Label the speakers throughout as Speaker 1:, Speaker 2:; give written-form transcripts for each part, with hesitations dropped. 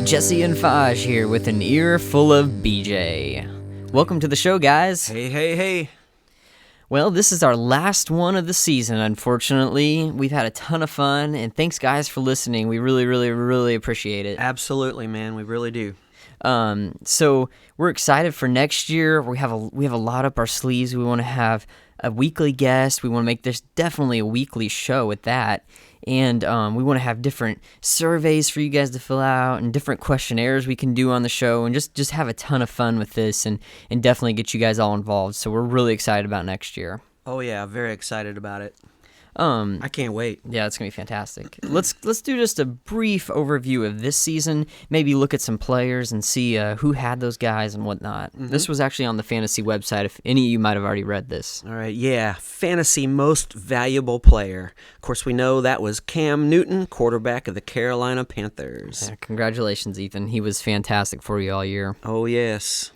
Speaker 1: Jesse and Faj here with an earful of BJ. Welcome to the show, guys.
Speaker 2: Hey.
Speaker 1: Well, this is our last one of the season, unfortunately. We've had a ton of fun, and thanks, guys, for listening. We really appreciate it.
Speaker 2: Absolutely, man. We really do.
Speaker 1: So we're excited for next year. We have a lot up our sleeves. We want to have a weekly guest. We want to make this definitely a weekly show with that. And we want to have different surveys for you guys to fill out and different questionnaires we can do on the show and just have a ton of fun with this and definitely get you guys all involved. So we're really excited about next year.
Speaker 2: Oh, yeah. Very excited about it. I can't wait.
Speaker 1: Yeah, it's going to be fantastic. Let's do just a brief overview of this season, maybe look at some players and see who had those guys and whatnot. Mm-hmm. This was actually on the fantasy website, if any of you might have already read this.
Speaker 2: All right, yeah. Fantasy most valuable player. Of course, we know that was Cam Newton, quarterback of the Carolina Panthers.
Speaker 1: Yeah, congratulations, Ethan. He was fantastic for you all year.
Speaker 2: Oh, yes.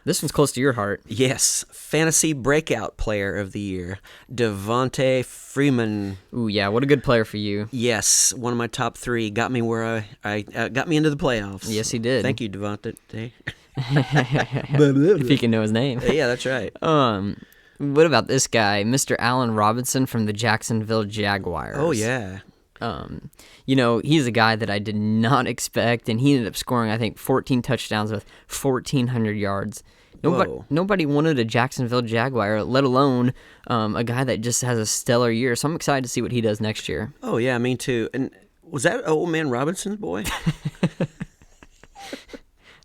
Speaker 1: This one's close to your heart.
Speaker 2: Yes. Fantasy Breakout Player of the Year, Devontae Freeman.
Speaker 1: Ooh, yeah, what a good player for you.
Speaker 2: Yes, one of my top three. Got me where I got me into the playoffs.
Speaker 1: Yes, he did.
Speaker 2: Thank you, Devontae.
Speaker 1: If he can know his name.
Speaker 2: Yeah, that's right.
Speaker 1: What about this guy, Mr. Allen Robinson from the Jacksonville Jaguars?
Speaker 2: Oh, yeah.
Speaker 1: He's a guy that I did not expect, and he ended up scoring, I think, 14 touchdowns with 1,400 yards. Nobody wanted a Jacksonville Jaguar, let alone a guy that just has a stellar year. So I'm excited to see what he does next year.
Speaker 2: Oh, yeah, me too. And was that old man Robinson's boy?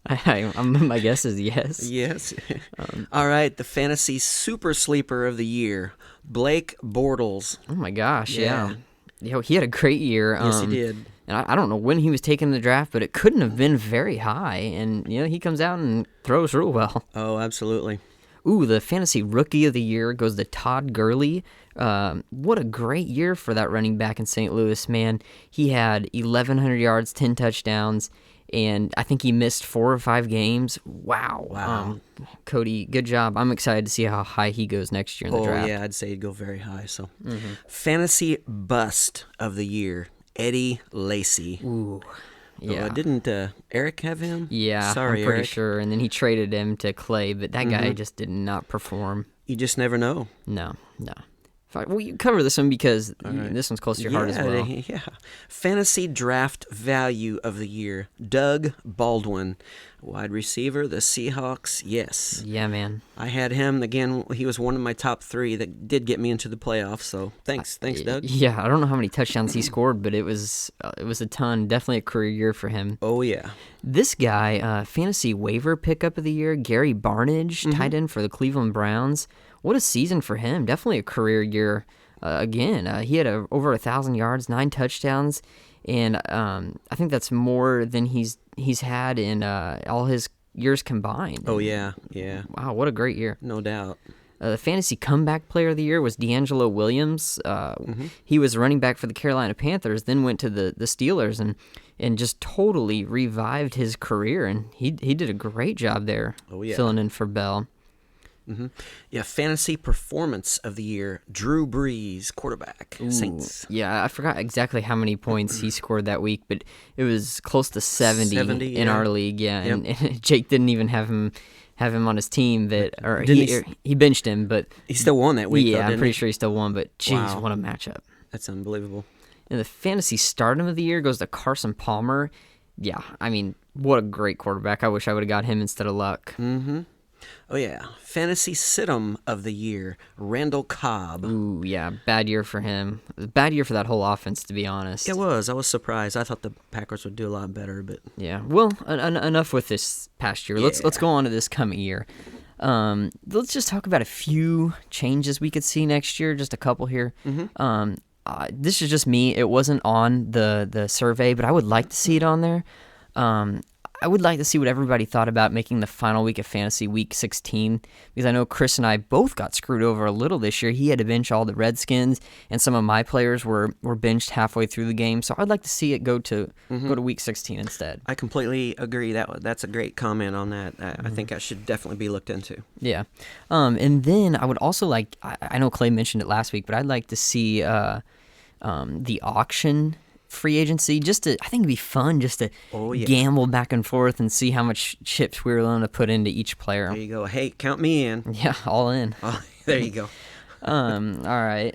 Speaker 1: My guess is yes.
Speaker 2: Yes. All right, the fantasy super sleeper of the year, Blake Bortles.
Speaker 1: Oh, my gosh, yeah. He had a great year.
Speaker 2: Yes, he did.
Speaker 1: And I don't know when he was taking the draft, but it couldn't have been very high. And, he comes out and throws real well.
Speaker 2: Oh, absolutely.
Speaker 1: Ooh, the fantasy rookie of the year goes to Todd Gurley. What a great year for that running back in St. Louis, man. He had 1,100 yards, 10 touchdowns, and I think he missed 4 or 5 games. Wow. Cody, good job. I'm excited to see how high he goes next year in the draft.
Speaker 2: Oh, yeah, I'd say he'd go very high. So, Fantasy bust of the year, Eddie Lacy.
Speaker 1: Ooh, yeah.
Speaker 2: Didn't Eric have him?
Speaker 1: Yeah,
Speaker 2: Sorry,
Speaker 1: I'm pretty
Speaker 2: Eric.
Speaker 1: sure. And then he traded him to Clay, but that guy just did not perform.
Speaker 2: You just never know.
Speaker 1: No. Well, you cover this one because this one's close to your heart as well.
Speaker 2: Yeah. Fantasy draft value of the year, Doug Baldwin, wide receiver, the Seahawks. Yes.
Speaker 1: Yeah, man.
Speaker 2: I had him again. He was one of my top 3 that did get me into the playoffs. So thanks, Doug.
Speaker 1: Yeah, I don't know how many touchdowns he scored, but it was a ton. Definitely a career year for him.
Speaker 2: Oh yeah.
Speaker 1: This guy, fantasy waiver pickup of the year, Gary Barnidge, tight end for the Cleveland Browns. What a season for him. Definitely a career year. Again, he had over 1,000 yards, 9 touchdowns, and I think that's more than he's had in all his years combined.
Speaker 2: Oh, yeah.
Speaker 1: Wow, what a great year.
Speaker 2: No doubt.
Speaker 1: The fantasy comeback player of the year was D'Angelo Williams. He was running back for the Carolina Panthers, then went to the Steelers and just totally revived his career, and he did a great job there filling in for Bell.
Speaker 2: Yeah, fantasy performance of the year, Drew Brees, quarterback, Saints.
Speaker 1: Yeah, I forgot exactly how many points he scored that week, but it was close to 70 in our league. Yeah, and Jake didn't even have him on his team, he benched him, but
Speaker 2: he still won that week.
Speaker 1: Yeah,
Speaker 2: though,
Speaker 1: I'm pretty sure he still won. But geez, what a matchup!
Speaker 2: That's unbelievable.
Speaker 1: And the fantasy stardom of the year goes to Carson Palmer. Yeah, I mean, what a great quarterback! I wish I would have got him instead of Luck.
Speaker 2: Oh, yeah. Fantasy Situm of the year, Randall Cobb.
Speaker 1: Ooh, yeah. Bad year for him. Bad year for that whole offense, to be honest.
Speaker 2: It was. I was surprised. I thought the Packers would do a lot better, but...
Speaker 1: Yeah. Well, enough with this past year. Let's go on to this coming year. Let's just talk about a few changes we could see next year. Just a couple here. This is just me. It wasn't on the survey, but I would like to see it on there. I would like to see what everybody thought about making the final week of fantasy week 16, because I know Chris and I both got screwed over a little this year. He had to bench all the Redskins, and some of my players were benched halfway through the game. So I'd like to see it go to week 16 instead.
Speaker 2: I completely agree. That's a great comment on that. I think that should definitely be looked into.
Speaker 1: Yeah. And then I would also like, I know Clay mentioned it last week, but I'd like to see the auction free agency, I think it'd be fun just to gamble back and forth and see how much chips we were willing to put into each player.
Speaker 2: There you go. Hey, count me in.
Speaker 1: Yeah, all in.
Speaker 2: Oh, there you go.
Speaker 1: All right.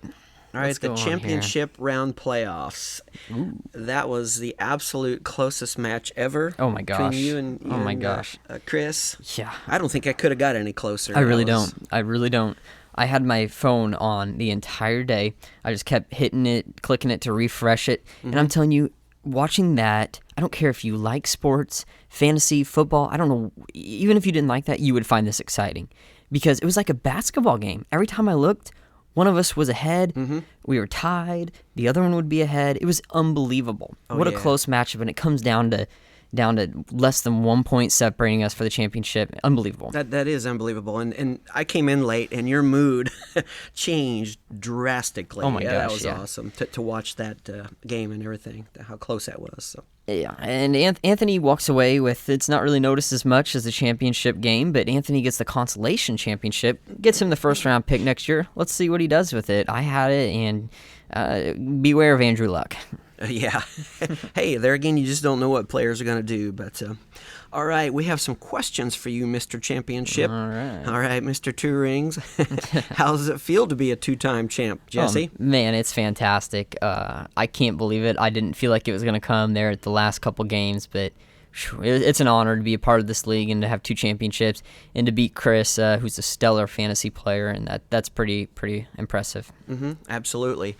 Speaker 2: All right, the championship round playoffs.
Speaker 1: Ooh.
Speaker 2: That was the absolute closest match ever.
Speaker 1: Oh my gosh!
Speaker 2: Between you and Chris.
Speaker 1: Yeah.
Speaker 2: I don't think I could have got any closer.
Speaker 1: I really don't. I had my phone on the entire day. I just kept hitting it, clicking it to refresh it, and I'm telling you, watching that, I don't care if you like sports, fantasy, football. I don't know. Even if you didn't like that, you would find this exciting because it was like a basketball game. Every time I looked, one of us was ahead. We were tied. The other one would be ahead. It was unbelievable. What a close matchup, and it comes down to less than 1 point separating us for the championship. Unbelievable.
Speaker 2: That is unbelievable. And I came in late, and your mood changed drastically.
Speaker 1: Oh my gosh,
Speaker 2: that was awesome to watch that game and everything. How close that was. So.
Speaker 1: Yeah, and Anthony walks away with, it's not really noticed as much as the championship game, but Anthony gets the consolation championship, gets him the first round pick next year. Let's see what he does with it. I had it, and beware of Andrew Luck.
Speaker 2: Yeah. Hey, there again, you just don't know what players are going to do. But all right, we have some questions for you, Mr. Championship. All right, Mr. Two Rings. How does it feel to be a two-time champ, Jesse?
Speaker 1: Man, it's fantastic. I can't believe it. I didn't feel like it was going to come there at the last couple games, but it's an honor to be a part of this league and to have 2 championships and to beat Chris, who's a stellar fantasy player, and that's pretty impressive.
Speaker 2: Absolutely.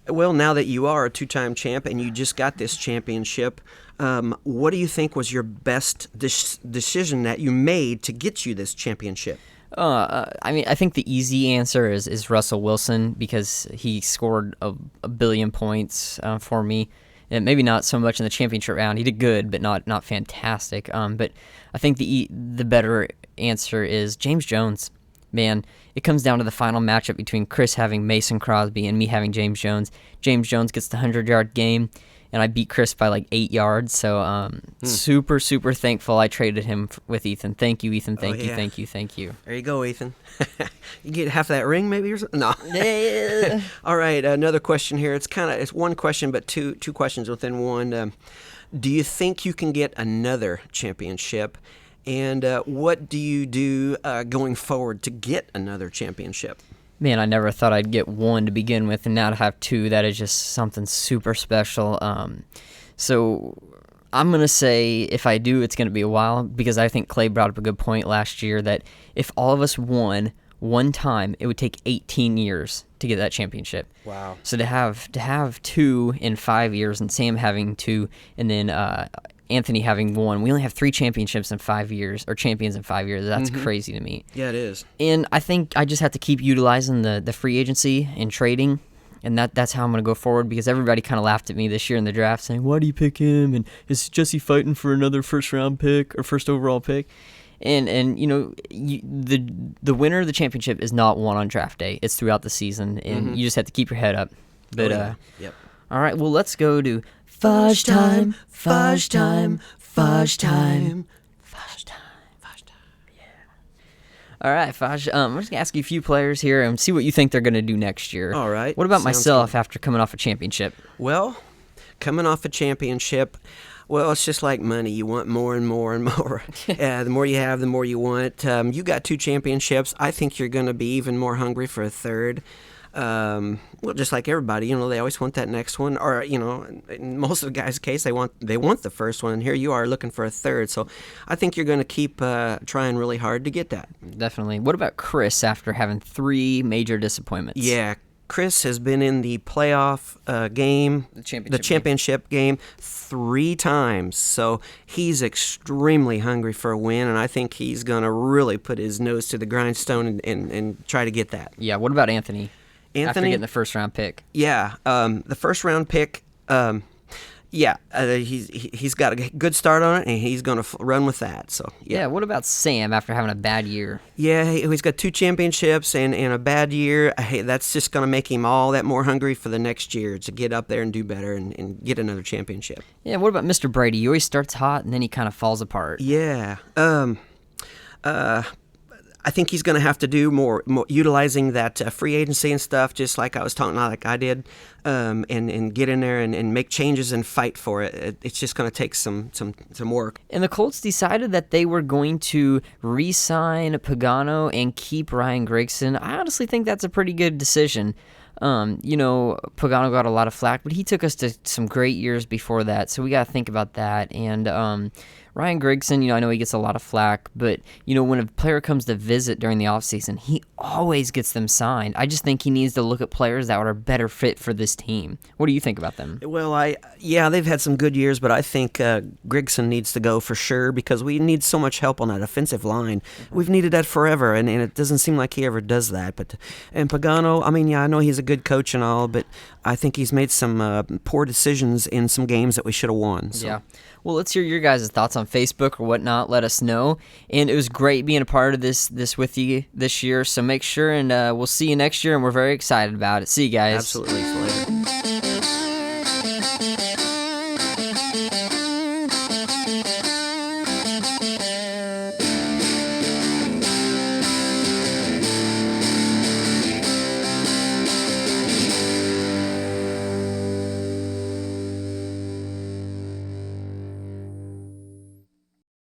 Speaker 2: Well, now that you are a 2-time champ and you just got this championship, what do you think was your best decision that you made to get you this championship?
Speaker 1: I think the easy answer is Russell Wilson because he scored a billion points for me. And maybe not so much in the championship round. He did good, but not fantastic. But I think the better answer is James Jones. Man, it comes down to the final matchup between Chris having Mason Crosby and me having James Jones. James Jones gets the 100-yard game, and I beat Chris by like 8 yards. So super thankful I traded him with Ethan. Thank you, Ethan. Thank you.
Speaker 2: There you go, Ethan. You get half that ring maybe or something? No. All right, another question here. It's one question, but two questions within one. Do you think you can get another championship? And what do you do going forward to get another championship?
Speaker 1: Man, I never thought I'd get one to begin with, and now to have 2, that is just something super special. So I'm going to say if I do, it's going to be a while, because I think Clay brought up a good point last year that if all of us won one time, it would take 18 years to get that championship.
Speaker 2: Wow.
Speaker 1: So to have 2 in 5 years, and Sam having 2, and then Anthony having 1. We only have 3 championships in 5 years, or champions in 5 years. That's crazy to me.
Speaker 2: Yeah, it is.
Speaker 1: And I think I just have to keep utilizing the free agency and trading, and that's how I'm going to go forward, because everybody kind of laughed at me this year in the draft saying, why do you pick him? And is Jesse fighting for another first-round pick or first overall pick? And you know, the winner of the championship is not won on draft day. It's throughout the season, and you just have to keep your head up. But
Speaker 2: Yep.
Speaker 1: All right, well, let's go to Fudge time. Yeah. All right, Fudge. I'm just going to ask you a few players here and see what you think they're going to do next year.
Speaker 2: All right.
Speaker 1: What about
Speaker 2: Sounds
Speaker 1: myself
Speaker 2: good.
Speaker 1: after coming off a championship?
Speaker 2: Well, coming off a championship, well, it's just like money. You want more and more and more. The more you have, the more you want. You got 2 championships. I think you're going to be even more hungry for a third. Well, just like everybody, they always want that next one, or in most of the guys' case, they want the first one, and here you are looking for a third. So, I think you're going to keep trying really hard to get that.
Speaker 1: Definitely. What about Chris after having 3 major disappointments?
Speaker 2: Yeah, Chris has been in the playoff game, the championship game 3 times. So he's extremely hungry for a win, and I think he's going to really put his nose to the grindstone and try to get that.
Speaker 1: Yeah. What about Anthony? After getting the first-round pick.
Speaker 2: Yeah, the first-round pick, he's got a good start on it, and he's going to run with that. So
Speaker 1: Yeah, what about Sam after having a bad year?
Speaker 2: Yeah, he's got 2 championships and a bad year. Hey, that's just going to make him all that more hungry for the next year to get up there and do better and get another championship.
Speaker 1: Yeah, what about Mr. Brady? He always starts hot, and then he kind of falls apart.
Speaker 2: Yeah, I think he's going to have to do more utilizing that free agency and stuff, just like I was talking like I did, and get in there and make changes and fight for it. It's just going to take some work.
Speaker 1: And the Colts decided that they were going to re-sign Pagano and keep Ryan Grigson. I honestly think that's a pretty good decision. Pagano got a lot of flack, but he took us to some great years before that, so we got to think about that. And Ryan Grigson, I know he gets a lot of flack, but, when a player comes to visit during the offseason, he always gets them signed. I just think he needs to look at players that are a better fit for this team. What do you think about them?
Speaker 2: Well, they've had some good years, but I think Grigson needs to go for sure because we need so much help on that offensive line. We've needed that forever, and it doesn't seem like he ever does that. And Pagano, I know he's a good coach and all, but I think he's made some poor decisions in some games that we should have won. So.
Speaker 1: Yeah. Well, let's hear your guys' thoughts on Facebook or whatnot. Let us know. And it was great being a part of this with you this year. So make sure, and we'll see you next year, and we're very excited about it. See you guys.
Speaker 2: Absolutely. See you later.